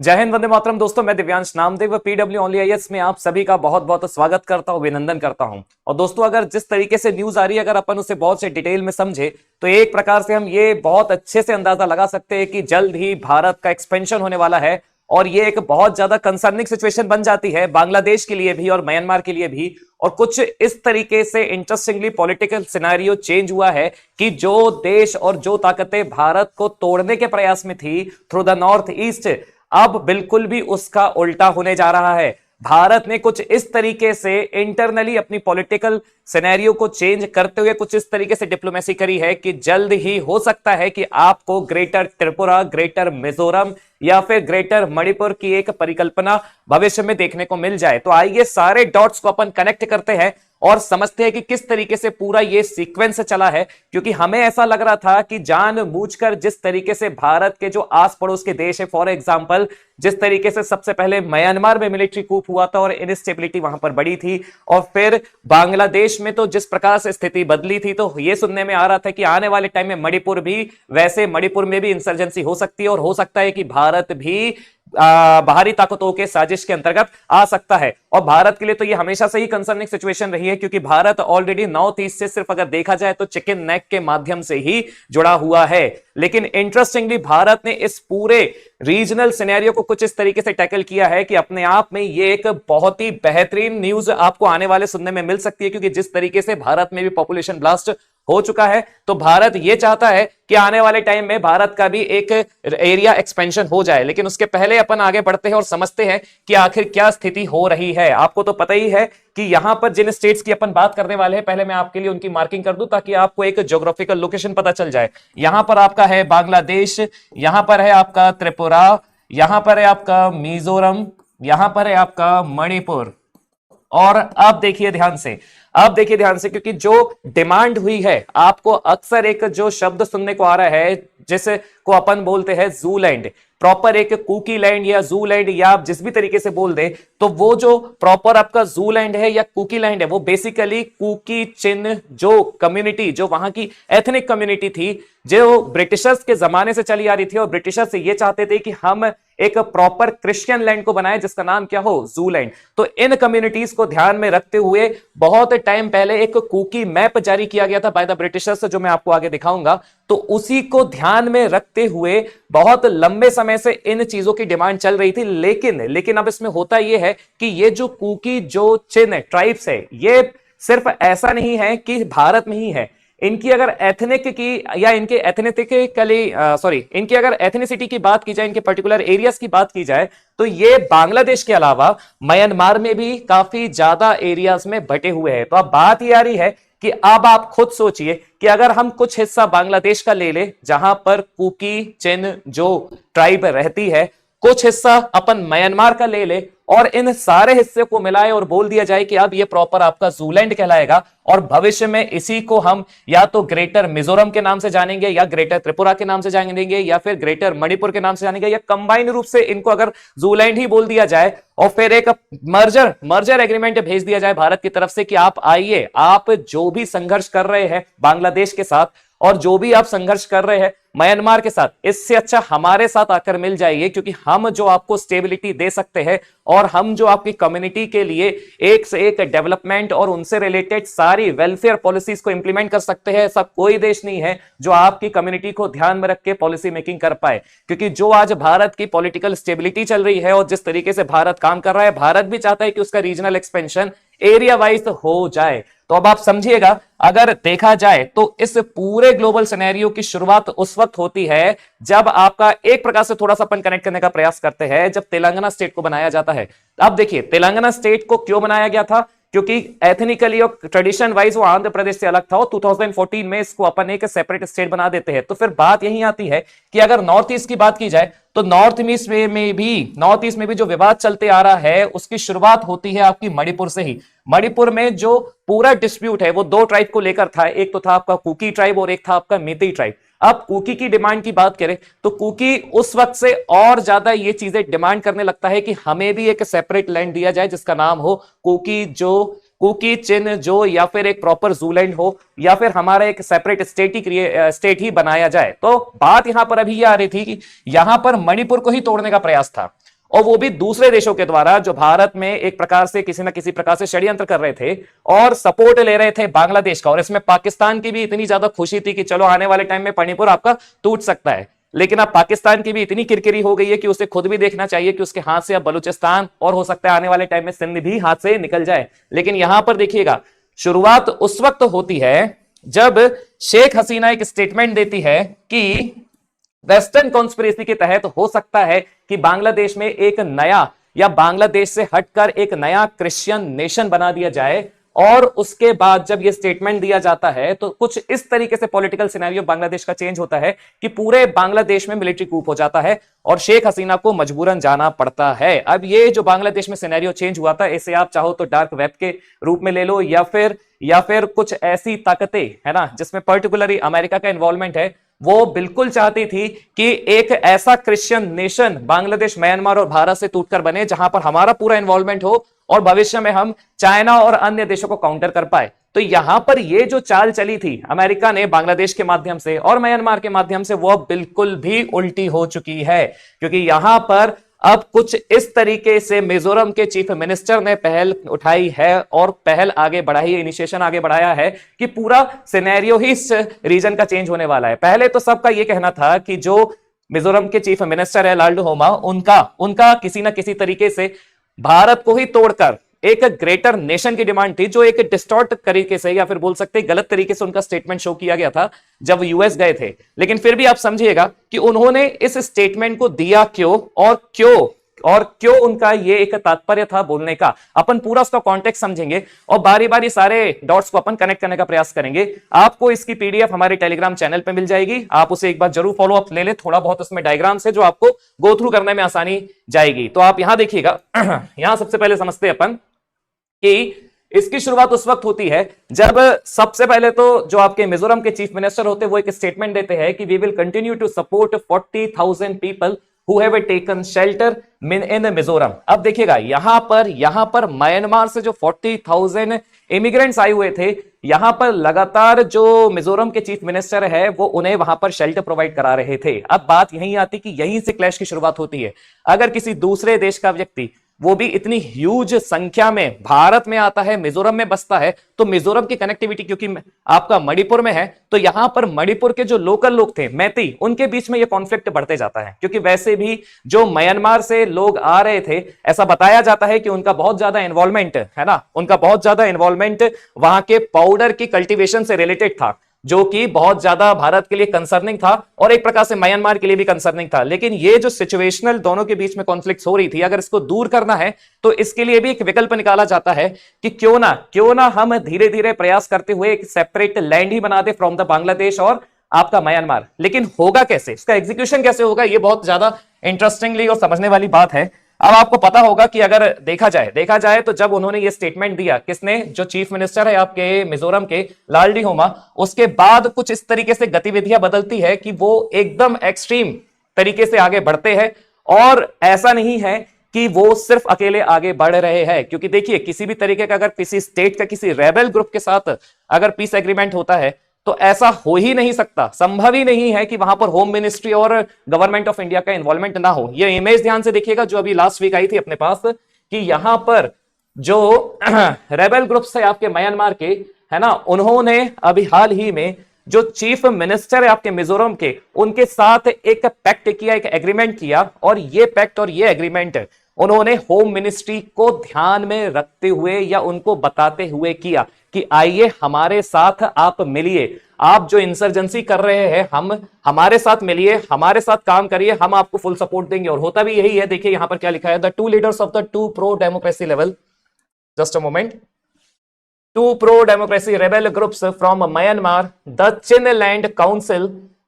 जय हिंद, वंदे मातरम। दोस्तों, मैं Divyansh Namdev PW only IAS में आप सभी का बहुत बहुत स्वागत करता हूं, अभिनंदन करता हूं। और दोस्तों, अगर जिस तरीके से न्यूज आ रही है, अगर अपन उसे बहुत से डिटेल में समझे तो एक प्रकार से हम ये बहुत अच्छे से अंदाजा लगा सकते हैं कि जल्द ही भारत का एक्सपेंशन होने वाला है। और ये एक बहुत ज्यादा कंसर्निंग सिचुएशन बन जाती है बांग्लादेश के लिए भी और म्यांमार के लिए भी। और कुछ इस तरीके से इंटरेस्टिंगली पॉलिटिकल सिनेरियो चेंज हुआ है कि जो देश और जो ताकतें भारत को तोड़ने के प्रयास में थी थ्रू द नॉर्थ ईस्ट, अब बिल्कुल भी उसका उल्टा होने जा रहा है। भारत ने कुछ इस तरीके से इंटरनली अपनी पॉलिटिकल सिनेरियो को चेंज करते हुए कुछ इस तरीके से डिप्लोमेसी करी है कि जल्द ही हो सकता है कि आपको ग्रेटर त्रिपुरा, ग्रेटर मिजोरम या फिर ग्रेटर मणिपुर की एक परिकल्पना भविष्य में देखने को मिल जाए। तो आइए सारे डॉट्स को अपन कनेक्ट करते हैं और समझते हैं कि किस तरीके से पूरा ये सीक्वेंस चला है। क्योंकि हमें ऐसा लग रहा था कि जानबूझकर जिस तरीके से भारत के जो आस पड़ोस के देश है, फॉर एग्जांपल जिस तरीके से सबसे पहले म्यांमार में मिलिट्री कूप हुआ था और इनस्टेबिलिटी वहां पर बढ़ी थी, और फिर बांग्लादेश में तो जिस प्रकार से स्थिति बदली थी, तो यह सुनने में आ रहा था कि आने वाले टाइम में मणिपुर भी, वैसे मणिपुर में भी इंसर्जेंसी हो सकती है और हो सकता है कि भारत भी बाहरी ताकतों के साजिश के अंतर्गत आ सकता है। और भारत के लिए तो ये हमेशा से ही कंसर्निंग सिचुएशन रही है, क्योंकि भारत ऑलरेडी नॉर्थ ईस्ट से सिर्फ अगर देखा जाए तो चिकन नेक के माध्यम से ही जुड़ा हुआ है। लेकिन इंटरेस्टिंगली भारत ने इस पूरे रीजनल सिनेरियो को कुछ इस तरीके से टैकल किया है कि अपने आप में ये एक बहुत ही बेहतरीन न्यूज आपको आने वाले सुनने में मिल सकती है। क्योंकि जिस तरीके से भारत में भी पॉपुलेशन ब्लास्ट हो चुका है, तो भारत यह चाहता है कि आने वाले टाइम में भारत का भी एक एरिया एक्सपेंशन हो जाए। लेकिन उसके पहले अपन आगे बढ़ते हैं और समझते हैं कि आखिर क्या स्थिति हो रही है। आपको तो पता ही है कि यहां पर जिन स्टेट्स की अपन बात करने वाले हैं, पहले मैं आपके लिए उनकी मार्किंग कर दूं ताकि आपको एक ज्योग्राफिकल लोकेशन पता चल जाए। यहां पर आपका है बांग्लादेश, यहां पर है आपका त्रिपुरा, यहां पर है आपका मिजोरम, यहां पर है आपका मणिपुर। और अब देखिए ध्यान से, क्योंकि जो डिमांड हुई है, आपको अक्सर एक जो शब्द सुनने को आ रहा है जिसे को अपन बोलते हैं जूलैंड, प्रॉपर एक कुकी लैंड या जूलैंड, या आप जिस भी तरीके से बोल दे, तो वो जो प्रॉपर आपका जूलैंड है या कुकी लैंड है, वो बेसिकली कुकी चिन्ह जो कम्युनिटी, जो वहां की एथनिक कम्युनिटी थी, जो ब्रिटिशर्स के जमाने से चली आ रही थी। और ब्रिटिशर्स ये चाहते थे कि हम एक प्रॉपर क्रिश्चियन लैंड को बनाए जिसका नाम क्या हो, जूलैंड। तो इन कम्युनिटीज को ध्यान में रखते हुए बहुत टाइम पहले एक कुकी मैप जारी किया गया था बाय द ब्रिटिशर्स, जो मैं आपको आगे दिखाऊंगा। तो उसी को ध्यान में रखते हुए बहुत लंबे समय से इन चीजों की डिमांड चल रही थी। लेकिन अब इसमें होता यह है कि ये जो कुकी जो चिन्ह ट्राइब्स है, ये सिर्फ ऐसा नहीं है कि भारत में ही है। इनकी अगर एथनिक की या इनके इनकी अगर एथनिसिटी की बात की जाए, इनके पर्टिकुलर एरियाज की बात की जाए, तो ये बांग्लादेश के अलावा म्यांमार में भी काफी ज्यादा एरियाज में बटे हुए हैं। तो अब बात ये आ रही है कि अब आप खुद सोचिए कि अगर हम कुछ हिस्सा बांग्लादेश का ले ले, जहां पर कुकी चिन्ह जो ट्राइब रहती है, कुछ हिस्सा अपन म्यांमार का ले ले, और इन सारे हिस्से को मिलाए और बोल दिया जाए कि अब ये प्रॉपर आपका जूलैंड कहलाएगा। और भविष्य में इसी को हम या तो ग्रेटर मिजोरम के नाम से जानेंगे, या ग्रेटर त्रिपुरा के नाम से जानेंगे, या फिर ग्रेटर मणिपुर के नाम से जानेंगे, या कंबाइन रूप से इनको अगर जूलैंड ही बोल दिया जाए और फिर एक मर्जर एग्रीमेंट भेज दिया जाए भारत की तरफ से कि आप आइए, आप जो भी संघर्ष कर रहे हैं बांग्लादेश के साथ और जो भी आप संघर्ष कर रहे हैं म्यांमार के साथ, इससे अच्छा हमारे साथ आकर मिल जाइए, क्योंकि हम जो आपको स्टेबिलिटी दे सकते हैं और हम जो आपकी कम्युनिटी के लिए एक से एक डेवलपमेंट और उनसे रिलेटेड सारी वेलफेयर पॉलिसीज को इंप्लीमेंट कर सकते हैं। ऐसा कोई देश नहीं है जो आपकी कम्युनिटी को ध्यान में रख के पॉलिसी मेकिंग कर पाए। क्योंकि जो आज भारत की पॉलिटिकल स्टेबिलिटी चल रही है और जिस तरीके से भारत काम कर रहा है, भारत भी चाहता है कि उसका रीजनल एक्सपेंशन एरिया वाइज हो जाए। तो अब आप समझिएगा, अगर देखा जाए तो इस पूरे ग्लोबल सिनेरियो की शुरुआत उस वक्त होती है जब आपका एक प्रकार से थोड़ा सा अपन कनेक्ट करने का प्रयास करते हैं, जब तेलंगाना स्टेट को बनाया जाता है। अब देखिए, तेलंगाना स्टेट को क्यों बनाया गया था? क्योंकि एथनिकली और ट्रेडिशन वाइज वो आंध्र प्रदेश से अलग था और 2014 में इसको अपन एक सेपरेट स्टेट बना देते हैं। तो फिर बात यही आती है कि अगर नॉर्थ ईस्ट की बात की जाए तो नॉर्थ ईस्ट में भी जो विवाद चलते आ रहा है, उसकी शुरुआत होती है आपकी मणिपुर से ही। मणिपुर में जो पूरा डिस्प्यूट है वो दो ट्राइब को लेकर था, एक तो था आपका कुकी ट्राइब और एक था आपका मेइतेई ट्राइब। अब कुकी की डिमांड की बात करें तो कुकी उस वक्त से और ज्यादा ये चीजें डिमांड करने लगता है कि हमें भी एक सेपरेट लैंड दिया जाए जिसका नाम हो कुकी चिन्ह जो, या फिर एक प्रॉपर जूलैंड हो, या फिर हमारा एक सेपरेट स्टेट ही बनाया जाए। तो बात यहां पर अभी ये आ रही थी कि यहां पर मणिपुर को ही तोड़ने का प्रयास था और वो भी दूसरे देशों के द्वारा जो भारत में एक प्रकार से किसी ना किसी प्रकार से षड्यंत्र कर रहे थे और सपोर्ट ले रहे थे बांग्लादेश का। और इसमें पाकिस्तान की भी इतनी ज्यादा खुशी थी कि चलो आने वाले टाइम में मणिपुर आपका टूट सकता है। लेकिन अब पाकिस्तान की भी इतनी किरकिरी हो गई है कि उसे खुद भी देखना चाहिए कि उसके हाथ से अब बलूचिस्तान और हो सकता है आने वाले टाइम में सिंध भी हाथ से निकल जाए। लेकिन यहां पर देखिएगा, शुरुआत उस वक्त होती है जब शेख हसीना एक स्टेटमेंट देती है कि वेस्टर्न कॉन्स्पिरेसी के तहत हो सकता है कि बांग्लादेश में एक नया या बांग्लादेश से हटकर एक नया क्रिश्चियन नेशन बना दिया जाए। और उसके बाद जब यह स्टेटमेंट दिया जाता है तो कुछ इस तरीके से पॉलिटिकल सिनेरियो बांग्लादेश का चेंज होता है कि पूरे बांग्लादेश में मिलिट्री कूप हो जाता है और शेख हसीना को मजबूरन जाना पड़ता है। अब ये जो बांग्लादेश में सिनेरियो चेंज हुआ था, इसे आप चाहो तो डार्क वेब के रूप में ले लो या फिर कुछ ऐसी ताकतें है ना जिसमें पर्टिकुलरली अमेरिका का इन्वॉल्वमेंट है, वो बिल्कुल चाहती थी कि एक ऐसा क्रिश्चियन नेशन बांग्लादेश, म्यांमार और भारत से टूटकर बने जहां पर हमारा पूरा इन्वॉल्वमेंट हो और भविष्य में हम चाइना और अन्य देशों को काउंटर कर पाए। तो यहां पर ये जो चाल चली थी अमेरिका ने बांग्लादेश के माध्यम से और म्यांमार के माध्यम से, वो बिल्कुल भी उल्टी हो चुकी है। क्योंकि यहां पर अब कुछ इस तरीके से मिजोरम के चीफ मिनिस्टर ने पहल उठाई है और पहल आगे बढ़ाई है, इनिशिएशन आगे बढ़ाया है कि पूरा सिनेरियो ही इस रीजन का चेंज होने वाला है। पहले तो सबका यह कहना था कि जो मिजोरम के चीफ मिनिस्टर है लालडू होमा, उनका किसी ना किसी तरीके से भारत को ही तोड़कर एक ग्रेटर नेशन की डिमांड थी, जो एक डिस्टॉर्ट तरीके से या फिर बोल सकते गलत तरीके से उनका स्टेटमेंट शो किया गया था जब यूएस गए थे। लेकिन फिर भी आप समझिएगा कि उन्होंने इस स्टेटमेंट को दिया क्यों और क्यों उनका ये एक तात्पर्य था बोलने का। अपन पूरा उसका कॉन्टेक्स्ट समझेंगे और बारी बारी सारे डॉट्स को अपन कनेक्ट करने का प्रयास करेंगे। आपको इसकी पीडीएफ हमारे टेलीग्राम चैनल पे मिल जाएगी, आप उसे एक बार जरूर फॉलो अप ले ले। थोड़ा बहुत उसमें डायग्राम्स है जो आपको गो थ्रू करने में आसानी जाएगी। तो आप यहां देखिएगा, यहां सबसे पहले समझते हैं अपन कि इसकी शुरुआत उस वक्त होती है जब सबसे पहले तो जो आपके मिजोरम के चीफ मिनिस्टर होते हैं वो एक स्टेटमेंट देते हैं कि we will continue to support 40,000 people who have taken shelter in Mizoram. अब देखिएगा यहां पर म्यांमार से जो 40,000 इमिग्रेंट्स आए हुए थे, यहां पर लगातार जो मिजोरम के चीफ मिनिस्टर है वो उन्हें वहां पर शेल्टर प्रोवाइड करा रहे थे। अब बात यहीं आती कि यहीं से क्लैश की शुरुआत होती है। अगर किसी दूसरे देश का व्यक्ति, वो भी इतनी ह्यूज संख्या में भारत में आता है, मिजोरम में बसता है, तो मिजोरम की कनेक्टिविटी क्योंकि आपका मणिपुर में है, तो यहां पर मणिपुर के जो लोकल लोग थे मैती, उनके बीच में यह कॉन्फ्लिक्ट बढ़ते जाता है। क्योंकि वैसे भी जो म्यांमार से लोग आ रहे थे, ऐसा बताया जाता है कि उनका बहुत ज्यादा इन्वॉल्वमेंट है ना, उनका बहुत ज्यादा इन्वॉल्वमेंट वहां के पाउडर की कल्टीवेशन से रिलेटेड था, जो कि बहुत ज्यादा भारत के लिए कंसर्निंग था और एक प्रकार से म्यांमार के लिए भी कंसर्निंग था। लेकिन ये जो सिचुएशनल दोनों के बीच में कॉन्फ्लिक्ट हो रही थी, अगर इसको दूर करना है तो इसके लिए भी एक विकल्प निकाला जाता है कि क्यों ना हम धीरे धीरे प्रयास करते हुए एक सेपरेट लैंड ही बना दे फ्रॉम द बांग्लादेश और आपका म्यांमार। लेकिन होगा कैसे, इसका एग्जीक्यूशन कैसे होगा, ये बहुत ज्यादा इंटरेस्टिंगली और समझने वाली बात है। अब आपको पता होगा कि अगर देखा जाए तो जब उन्होंने ये स्टेटमेंट दिया, किसने, जो चीफ मिनिस्टर है आपके मिजोरम के लालडी होमा, उसके बाद कुछ इस तरीके से गतिविधियां बदलती है कि वो एकदम एक्सट्रीम तरीके से आगे बढ़ते हैं। और ऐसा नहीं है कि वो सिर्फ अकेले आगे बढ़ रहे हैं, क्योंकि देखिए किसी भी तरीके का अगर किसी स्टेट का किसी रेबल ग्रुप के साथ अगर पीस एग्रीमेंट होता है तो ऐसा हो ही नहीं सकता, संभव ही नहीं है कि वहां पर होम मिनिस्ट्री और गवर्नमेंट ऑफ इंडिया का इन्वॉल्वमेंट ना हो। ये इमेज ध्यान से देखिएगा जो अभी लास्ट वीक आई थी अपने पास, कि यहां पर जो रेबल ग्रुप्स है आपके म्यांमार के, है ना, उन्होंने अभी हाल ही में जो चीफ मिनिस्टर है आपके मिजोरम के, उनके साथ एक पैक्ट किया, एक एग्रीमेंट किया। और ये पैक्ट और ये एग्रीमेंट उन्होंने होम मिनिस्ट्री को ध्यान में रखते हुए या उनको बताते हुए किया कि आइए हमारे साथ आप मिलिए, आप जो इंसर्जेंसी कर रहे हैं हम हमारे साथ मिलिए, हमारे साथ काम करिए, हम आपको फुल सपोर्ट देंगे। और होता भी यही है। देखिए यहां पर क्या लिखा है, the two leaders of the two pro democracy level, just a moment, two pro democracy rebel groups from Myanmar, the Chin land council,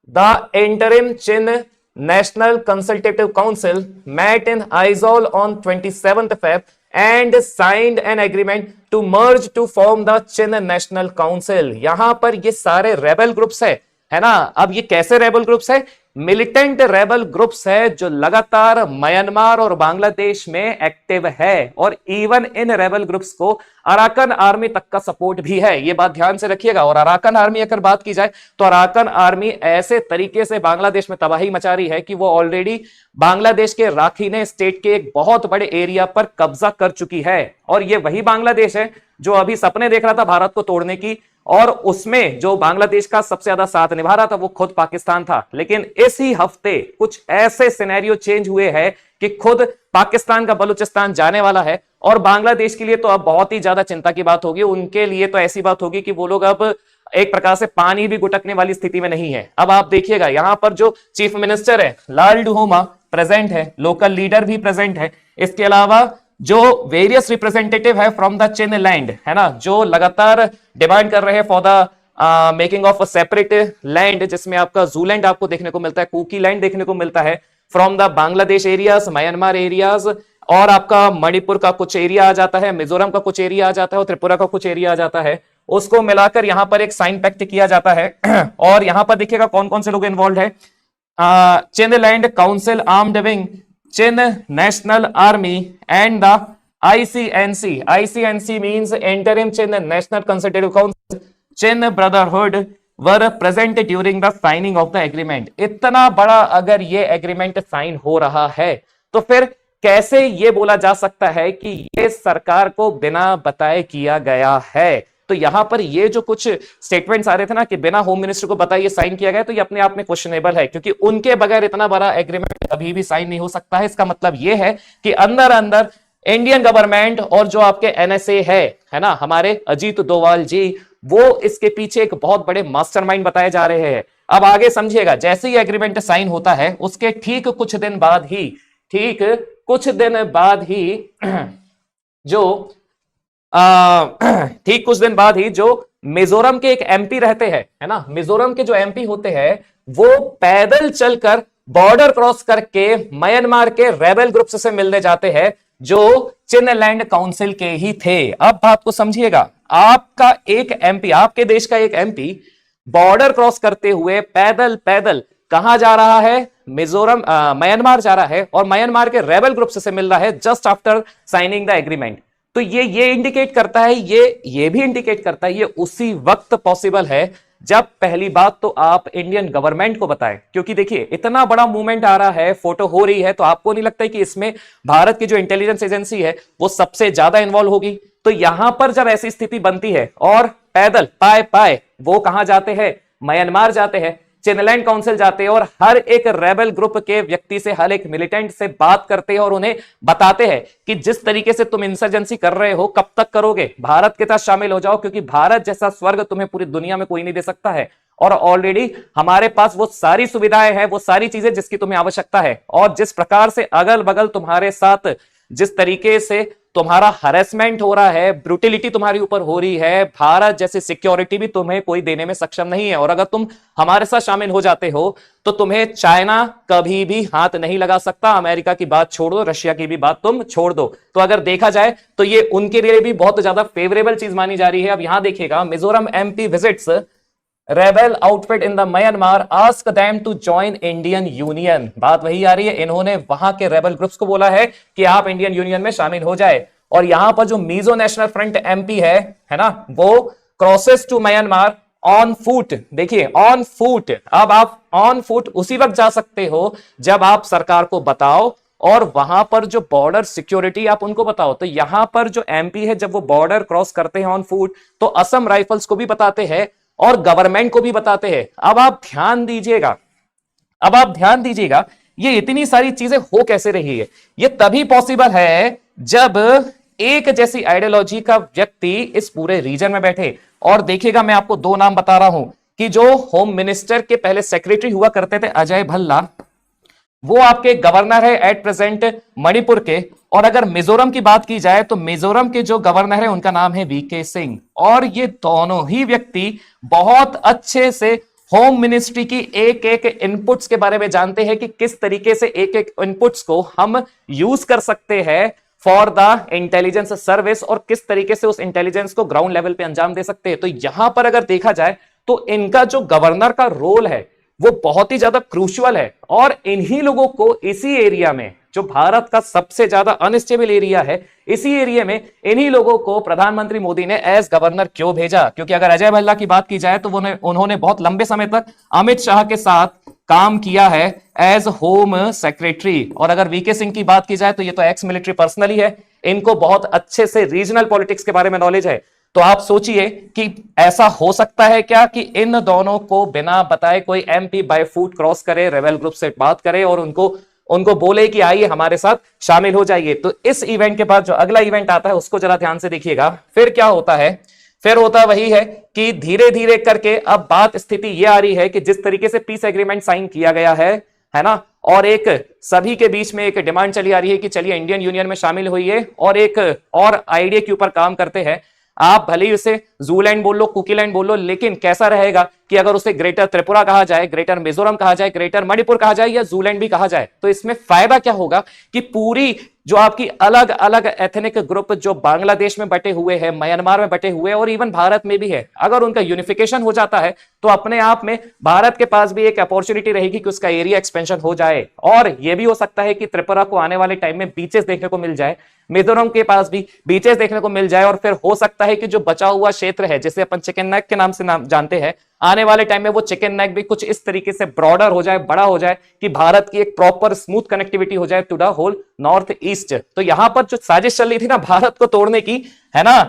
the interim Chin National Consultative Council met in Aizawl on 27th Feb and signed an agreement to merge to form the Chin National Council। यहां पर ये सारे rebel groups है ना। अब ये कैसे rebel groups है, मिलिटेंट रेबल ग्रुप्स है जो लगातार म्यांमार और बांग्लादेश में एक्टिव है, और इवन इन रेबल ग्रुप्स को अराकन आर्मी तक का सपोर्ट भी है। ये बात ध्यान से रखिएगा। और अराकन आर्मी अगर बात की जाए तो अराकन आर्मी ऐसे तरीके से बांग्लादेश में तबाही मचा रही है कि वो ऑलरेडी बांग्लादेश के राखीने स्टेट के एक बहुत बड़े एरिया पर कब्जा कर चुकी है। और ये वही बांग्लादेश है जो अभी सपने देख रहा था भारत को तोड़ने की, और उसमें जो बांग्लादेश का सबसे ज्यादा साथ निभा रहा था वो खुद पाकिस्तान था। लेकिन इसी हफ्ते कुछ ऐसे सिनेरियो चेंज हुए हैं कि खुद पाकिस्तान का बलूचिस्तान जाने वाला है, और बांग्लादेश के लिए तो अब बहुत ही ज्यादा चिंता की बात होगी। उनके लिए तो ऐसी बात होगी कि वो लोग अब एक प्रकार से पानी भी गुटकने वाली स्थिति में नहीं है। अब आप देखिएगा यहां पर जो चीफ मिनिस्टर है लाल डुहोमा प्रेजेंट है, लोकल लीडर भी प्रेजेंट है, इसके अलावा जो वेरियस रिप्रेजेंटेटिव है फ्रॉम द चिन लैंड, है ना, जो लगातार डिमांड कर रहे हैं for the making of a separate land, जिसमें आपका जूलैंड आपको देखने को मिलता है, कुकी लैंड देखने को मिलता है, from the Bangladesh areas, Myanmar areas, और आपका मणिपुर का कुछ एरिया आ जाता है, मिजोरम का कुछ एरिया आ जाता है, और त्रिपुरा का कुछ एरिया आ जाता है। उसको मिलाकर यहां पर एक साइन पैक्ट किया जाता है। और यहां पर देखिएगा कौन कौन से लोग इन्वॉल्व है। चिन land council armed wing, Chin National Army, and the ICNC. ICNC means Interim Chin National Consultative Council, Chin Brotherhood were present during the signing of the agreement. इतना बड़ा अगर ये एग्रीमेंट साइन हो रहा है तो फिर कैसे ये बोला जा सकता है कि ये सरकार को बिना बताए किया गया है। तो यहां पर ये जो कुछ स्टेटमेंट्स आ रहे थे ना कि बिना होम मिनिस्टर को बताए ये साइन किया गया, तो ये अपने आप में क्वेश्चनेबल है, क्योंकि उनके बगैर इतना बड़ा एग्रीमेंट कभी भी साइन नहीं हो सकता है। इसका मतलब ये है कि अंदर अंदर इंडियन गवर्नमेंट और जो आपके NSA है ना, हमारे अजीत डोवाल जी, वो इसके पीछे एक बहुत बड़े मास्टरमाइंड बताए जा रहे हैं। अब आगे समझिएगा, जैसे ही एग्रीमेंट साइन होता है उसके ठीक कुछ दिन बाद ही जो मिजोरम के एक MP रहते हैं, है ना, मिजोरम के जो MP होते हैं वो पैदल चलकर बॉर्डर क्रॉस करके म्यांमार के रेबल ग्रुप्स से मिलने जाते हैं जो चिन लैंड काउंसिल के ही थे। अब बात को समझिएगा, आपका एक MP, आपके देश का एक MP बॉर्डर क्रॉस करते हुए पैदल पैदल कहां जा रहा है? मिजोरम, म्यांमार जा रहा है, और म्यांमार के रेबल ग्रुप्स से मिल रहा है just after signing the agreement. तो ये इंडिकेट करता है, ये भी इंडिकेट करता है ये उसी वक्त पॉसिबल है जब पहली बात तो आप इंडियन गवर्नमेंट को बताएं। क्योंकि देखिए इतना बड़ा मूवमेंट आ रहा है, फोटो हो रही है, तो आपको नहीं लगता है कि इसमें भारत की जो इंटेलिजेंस एजेंसी है वो सबसे ज्यादा इन्वॉल्व होगी। तो यहां पर जब ऐसी स्थिति बनती है और पैदल पाए पाए वो कहां जाते हैं? म्यांमार जाते हैं, चिनलैंड काउंसिल जाते हैं, और हर एक रेबल ग्रुप के व्यक्ति से, हर एक मिलिटेंट से बात करते हैं और उन्हें बताते हैं कि जिस तरीके से तुम इंसर्जेंसी कर रहे हो कब तक करोगे, भारत के साथ शामिल हो जाओ, क्योंकि भारत जैसा स्वर्ग तुम्हें पूरी दुनिया में कोई नहीं दे सकता है, और ऑलरेडी हमारे पास वो सारी सुविधाएं हैं, वो सारी चीजें जिसकी तुम्हें आवश्यकता है। और जिस प्रकार से अगल बगल तुम्हारे साथ जिस तरीके से तुम्हारा हरेसमेंट हो रहा है, ब्रूटिलिटी तुम्हारे ऊपर हो रही है, भारत जैसे सिक्योरिटी भी तुम्हें कोई देने में सक्षम नहीं है। और अगर तुम हमारे साथ शामिल हो जाते हो तो तुम्हें चाइना कभी भी हाथ नहीं लगा सकता। अमेरिका की बात छोड़ दो, रशिया की भी बात तुम छोड़ दो। तो अगर देखा जाए तो ये उनके लिए भी बहुत ज्यादा फेवरेबल चीज मानी जा रही है। अब यहां देखिएगा, Mizoram MP visits rebel outfit in the Myanmar, ask them to join Indian union. बात वही आ रही है, इन्होंने वहां के रेबल ग्रुप्स को बोला है कि आप इंडियन यूनियन में शामिल हो जाए। और यहां पर जो मिजो नेशनल फ्रंट MP है ना, वो crosses to Myanmar on foot. देखिए ऑन फुट, अब आप ऑन फुट उसी वक्त जा सकते हो जब आप सरकार को बताओ और वहां पर जो बॉर्डर सिक्योरिटी आप उनको बताओ। तो यहां पर जो MP है जब वो बॉर्डर क्रॉस करते हैं ऑन फुट, तो असम राइफल्स को भी बताते हैं और गवर्नमेंट को भी बताते हैं। अब आप ध्यान दीजिएगा, ये इतनी सारी चीजें हो कैसे रही है? ये तभी पॉसिबल है जब एक जैसी आइडियोलॉजी का व्यक्ति इस पूरे रीजन में बैठे। और देखिएगा, मैं आपको दो नाम बता रहा हूं कि जो होम मिनिस्टर के पहले सेक्रेटरी हुआ करते थे, अजय भल्ला, वो आपके गवर्नर है एट प्रेजेंट मणिपुर के। और अगर मिजोरम की बात की जाए तो मिजोरम के जो गवर्नर है उनका नाम है VK सिंह। और ये दोनों ही व्यक्ति बहुत अच्छे से होम मिनिस्ट्री की एक एक इनपुट्स के बारे में जानते हैं कि किस तरीके से एक एक इनपुट्स को हम यूज कर सकते हैं फॉर द इंटेलिजेंस सर्विस, और किस तरीके से उस इंटेलिजेंस को ग्राउंड लेवल पे अंजाम दे सकते हैं। तो यहां पर अगर देखा जाए तो इनका जो गवर्नर का रोल है वो बहुत ही ज्यादा क्रूशियल है। और इन्हीं लोगों को इसी एरिया में, जो भारत का सबसे ज्यादा अनस्टेबल एरिया है, इसी एरिया में इन्हीं लोगों को प्रधानमंत्री मोदी ने एज गवर्नर क्यों भेजा? क्योंकि अगर अजय भल्ला की बात की जाए तो उन्होंने बहुत लंबे समय तक अमित शाह के साथ काम किया है एज होम सेक्रेटरी। और अगर वीके सिंह की बात की जाए तो ये तो एक्स मिलिट्री पर्सनल ही है, इनको बहुत अच्छे से रीजनल पॉलिटिक्स के बारे में नॉलेज है। तो आप सोचिए कि ऐसा हो सकता है क्या कि इन दोनों को बिना बताए कोई एमपी बाय फुट क्रॉस करे, रेबेल ग्रुप से बात करे और उनको बोले कि आइए हमारे साथ शामिल हो जाइए। तो इस इवेंट के बाद जो अगला इवेंट आता है उसको जरा ध्यान से देखिएगा। फिर क्या होता है? फिर होता वही है कि धीरे धीरे करके अब बात स्थिति ये आ रही है कि जिस तरीके से पीस एग्रीमेंट साइन किया गया है ना, और एक सभी के बीच में एक डिमांड चली आ रही है कि चलिए इंडियन यूनियन में शामिल होइए और एक और आइडिया के ऊपर काम करते हैं। आप भले ही उसे जूलैंड बोल लो, कुकीलैंड बोल लो, लेकिन कैसा रहेगा कि अगर उसे ग्रेटर त्रिपुरा कहा जाए, ग्रेटर मिजोरम कहा जाए, ग्रेटर मणिपुर कहा जाए या जूलैंड भी कहा जाए, तो इसमें फायदा क्या होगा कि पूरी जो आपकी अलग अलग एथनिक ग्रुप जो बांग्लादेश में बटे हुए हैं, म्यांमार में बटे हुए और इवन भारत में भी है, अगर उनका यूनिफिकेशन हो जाता है तो अपने आप में भारत के पास भी एक अपॉर्चुनिटी रहेगी कि उसका एरिया एक्सपेंशन हो जाए। और यह भी हो सकता है कि त्रिपुरा को आने वाले टाइम में बीचेस देखने को मिल जाए, मिजोरम के पास भी बीचेस देखने को मिल जाए, और फिर हो सकता है कि जो बचा हुआ क्षेत्र है जिसे अपन चिकन नेक के नाम से जानते हैं, आने वाले टाइम में वो चिकन नेक भी कुछ इस तरीके से ब्रॉडर हो जाए, बड़ा हो जाए कि भारत की एक प्रॉपर स्मूथ कनेक्टिविटी हो जाए to the whole north east. तो यहां पर जो साजिश चल रही थी ना भारत को तोड़ने की, है ना,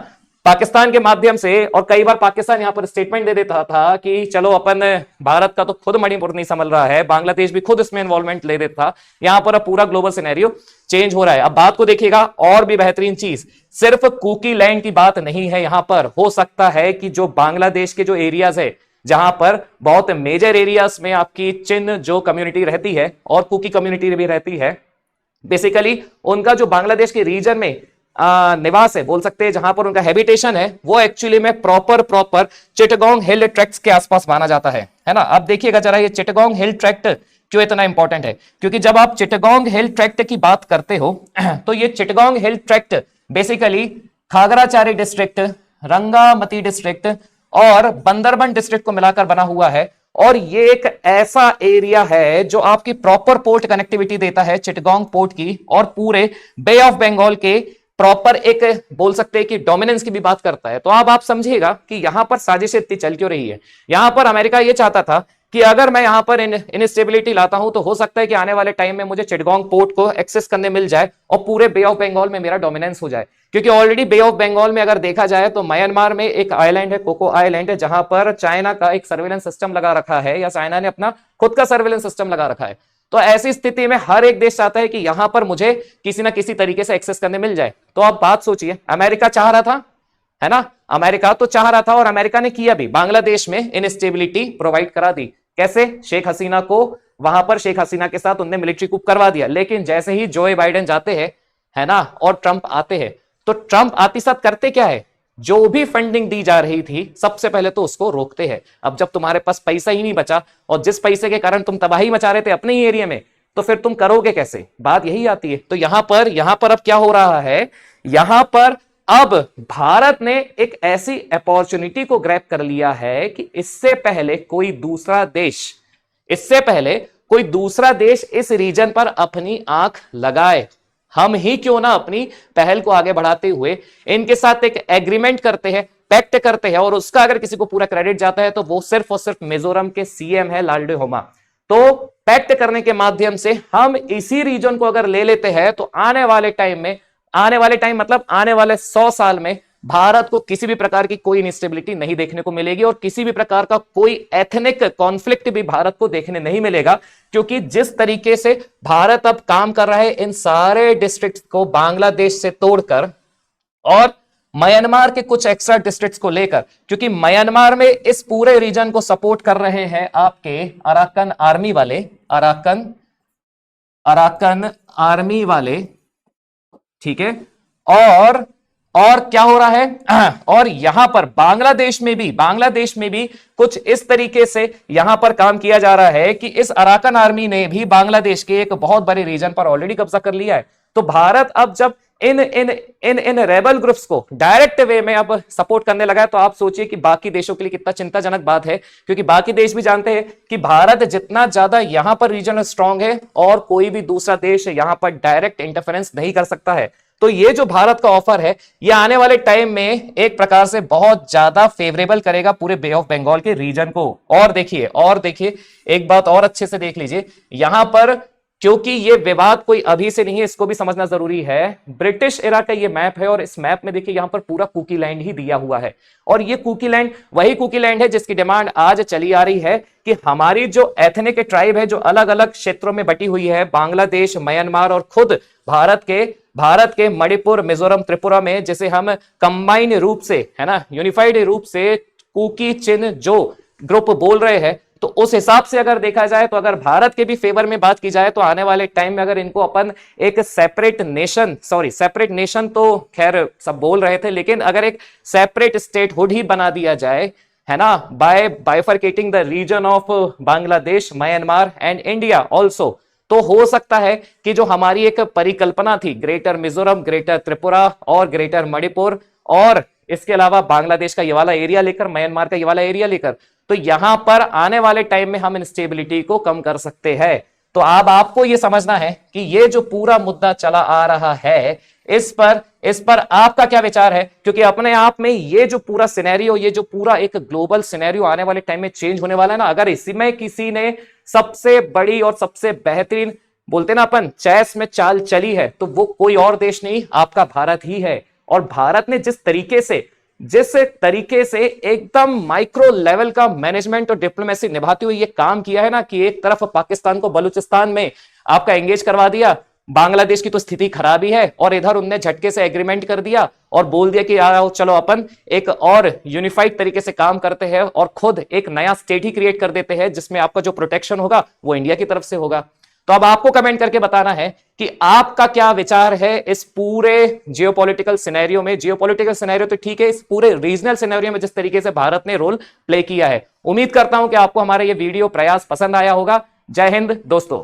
पाकिस्तान के माध्यम से, और कई बार पाकिस्तान यहां पर स्टेटमेंट दे देता था कि चलो अपन, भारत का तो खुद मणिपुर नहीं संभल रहा है, बांग्लादेश भी खुद इसमें इन्वॉल्वमेंट ले देता था। यहां पर अब पूरा ग्लोबल सिनेरियो चेंज हो रहा है। अब बात को देखिएगा, और भी बेहतरीन चीज, सिर्फ कुकी लैंड की बात नहीं है। यहां पर हो सकता है कि जो बांग्लादेश के जो एरियाज है, जहां पर बहुत मेजर एरियाज में आपकी चिन जो कम्युनिटी रहती है और कुकी कम्युनिटी भी रहती है, बेसिकली उनका जो बांग्लादेश के रीजन में निवास है, बोल सकते हैं, जहां पर उनका हैबिटेशन है, वो एक्चुअली में प्रॉपर चिटगोंग हिल ट्रैक्ट्स के आसपास माना जाता है ना। अब देखिएगा जरा, ये चिटगोंग हिल ट्रैक्ट क्यों इतना इंपॉर्टेंट है? क्योंकि जब आप चिटगोंग हिल ट्रैक्ट की बात करते हो तो ये चिटगोंग हिल ट्रैक्ट बेसिकली खागराचारी डिस्ट्रिक्ट, रंगामती डिस्ट्रिक्ट और बंदरबन डिस्ट्रिक्ट को मिलाकर बना हुआ है। और ये एक ऐसा एरिया है जो आपकी प्रॉपर पोर्ट कनेक्टिविटी देता है, चिटगोंग पोर्ट की, और पूरे बे ऑफ बंगाल के प्रॉपर एक, बोल सकते हैं कि डोमिनेंस की भी बात करता है। तो अब आप समझिएगा कि यहां पर साजिश इतनी चल क्यों रही है। यहां पर अमेरिका यह चाहता था कि अगर मैं यहां पर इनस्टेबिलिटी लाता हूं तो हो सकता है कि आने वाले टाइम में मुझे चिटगोंग पोर्ट को एक्सेस करने मिल जाए और पूरे बे ऑफ बंगाल में मेरा डोमिनेंस हो जाए। क्योंकि ऑलरेडी बे ऑफ बंगाल में अगर देखा जाए तो म्यांमार में एक आइलैंड है, कोको आइलैंड है, जहां पर चाइना का एक सर्वेलेंस सिस्टम लगा रखा है, या चाइना ने अपना खुद का सर्वेलेंस सिस्टम लगा रखा है। तो ऐसी स्थिति में हर एक देश चाहता है कि यहां पर मुझे किसी ना किसी तरीके से एक्सेस करने मिल जाए। तो आप बात सोचिए, अमेरिका चाह रहा था, है ना, अमेरिका तो चाह रहा था और अमेरिका ने किया भी, बांग्लादेश में इनस्टेबिलिटी प्रोवाइड करा दी। कैसे? शेख हसीना को, वहां पर शेख हसीना के साथ उनने मिलिट्री कूप करवा दिया। लेकिन जैसे ही जो बाइडेन जाते हैं, है ना, और ट्रंप आते हैं, तो ट्रंप आते साथ करते क्या है, जो भी फंडिंग दी जा रही थी सबसे पहले तो उसको रोकते हैं। अब जब तुम्हारे पास पैसा ही नहीं बचा और जिस पैसे के कारण तुम तबाही मचा रहे थे अपने ही एरिया में, तो फिर तुम करोगे कैसे? बात यही आती है। तो यहां पर अब क्या हो रहा है, यहां पर अब भारत ने एक ऐसी अपॉर्चुनिटी को ग्रैब कर लिया है कि इससे पहले कोई दूसरा देश इस रीजन पर अपनी आंख लगाए, हम ही क्यों ना अपनी पहल को आगे बढ़ाते हुए इनके साथ एक एग्रीमेंट करते हैं, पैक्ट करते हैं, और उसका अगर किसी को पूरा क्रेडिट जाता है तो वो सिर्फ और सिर्फ मिजोरम के सीएम है लालडेहोमा। तो पैक्ट करने के माध्यम से हम इसी रीजन को अगर ले लेते हैं तो आने वाले टाइम मतलब आने वाले 100 साल में भारत को किसी भी प्रकार की कोई इंस्टेबिलिटी नहीं देखने को मिलेगी और किसी भी प्रकार का कोई एथनिक कॉन्फ्लिक्ट भी भारत को देखने नहीं मिलेगा। क्योंकि जिस तरीके से भारत अब काम कर रहा है इन सारे डिस्ट्रिक्ट को बांग्लादेश से तोड़कर और म्यांमार के कुछ एक्स्ट्रा डिस्ट्रिक्ट्स को लेकर, क्योंकि म्यांमार में इस पूरे रीजन को सपोर्ट कर रहे हैं आपके अराकन आर्मी वाले, अराकन आर्मी वाले, ठीक है। और क्या हो रहा है, और यहां पर बांग्लादेश में भी कुछ इस तरीके से यहां पर काम किया जा रहा है कि इस अराकन आर्मी ने भी बांग्लादेश के एक बहुत बड़े रीजन पर ऑलरेडी कब्जा कर लिया है। तो भारत अब जब इन इन इन इन रेबल ग्रुप्स को डायरेक्ट वे में अब सपोर्ट करने लगा है, तो आप सोचिए कि बाकी देशों के लिए कितना चिंताजनक बात है, क्योंकि बाकी देश भी जानते हैं कि भारत जितना ज्यादा यहां पर रीजन स्ट्रांग है और कोई भी दूसरा देश यहां पर डायरेक्ट इंटरफेरेंस नहीं कर सकता है। तो ये जो भारत का ऑफर है ये आने वाले टाइम में एक प्रकार से बहुत ज्यादा फेवरेबल करेगा पूरे बे ऑफ बंगाल के रीजन को। और देखिए एक बात और अच्छे से देख लीजिए यहां पर, क्योंकि ये विवाद कोई अभी से नहीं है, इसको भी समझना जरूरी है। ब्रिटिश एरा का ये मैप है और इस मैप में देखिए यहां पर पूरा कुकी लैंड ही दिया हुआ है, और ये कुकी लैंड वही कुकी लैंड है जिसकी डिमांड आज चली आ रही है कि हमारी जो एथनिक ट्राइब है जो अलग अलग क्षेत्रों में बटी हुई है, बांग्लादेश, म्यांमार और खुद भारत के मणिपुर, मिजोरम, त्रिपुरा में, जिसे हम कंबाइन रूप से, है ना, यूनिफाइड रूप से कुकी चिन जो ग्रुप बोल रहे हैं, तो उस हिसाब से अगर देखा जाए तो अगर भारत के भी फेवर में बात की जाए तो आने वाले टाइम में अगर इनको अपन एक सेपरेट नेशन तो खैर सब बोल रहे थे, लेकिन अगर एक सेपरेट स्टेटहुड ही बना दिया जाए, है ना, by bifurcating the region of Bangladesh, Myanmar and India also, तो हो सकता है कि जो हमारी एक परिकल्पना थी ग्रेटर मिजोरम, ग्रेटर त्रिपुरा और ग्रेटर मणिपुर, और इसके अलावा बांग्लादेश का ये वाला एरिया लेकर, म्यांमार का ये वाला एरिया लेकर, तो यहां पर आने वाले टाइम में हम इंस्टेबिलिटी को कम कर सकते हैं। तो अब आपको यह समझना है कि ये जो पूरा मुद्दा चला आ रहा है इस पर आपका क्या विचार है, क्योंकि अपने आप में ये जो पूरा सिनेरियो, ये जो पूरा एक ग्लोबल सिनेरियो आने वाले टाइम में चेंज होने वाला है ना, अगर इसी में किसी ने सबसे बड़ी और सबसे बेहतरीन, बोलते ना अपन, चेस में चाल चली है, तो वो कोई और देश नहीं, आपका भारत ही है। और भारत ने जिस तरीके से एकदम माइक्रो लेवल का मैनेजमेंट और डिप्लोमेसी निभाते हुए ये काम किया है ना, कि एक तरफ पाकिस्तान को बलूचिस्तान में आपका एंगेज करवा दिया, बांग्लादेश की तो स्थिति खराब ही है, और इधर उनने झटके से एग्रीमेंट कर दिया और बोल दिया कि आओ चलो अपन एक और यूनिफाइड तरीके से काम करते हैं और खुद एक नया स्टेट ही क्रिएट कर देते हैं जिसमें आपका जो प्रोटेक्शन होगा वो इंडिया की तरफ से होगा। तो अब आपको कमेंट करके बताना है कि आपका क्या विचार है इस पूरे जियोपॉलिटिकल सिनेरियो में। जियोपॉलिटिकल सिनेरियो तो ठीक है, इस पूरे रीजनल सिनेरियो में जिस तरीके से भारत ने रोल प्ले किया है। उम्मीद करता हूं कि आपको हमारा ये वीडियो प्रयास पसंद आया होगा। जय हिंद दोस्तों।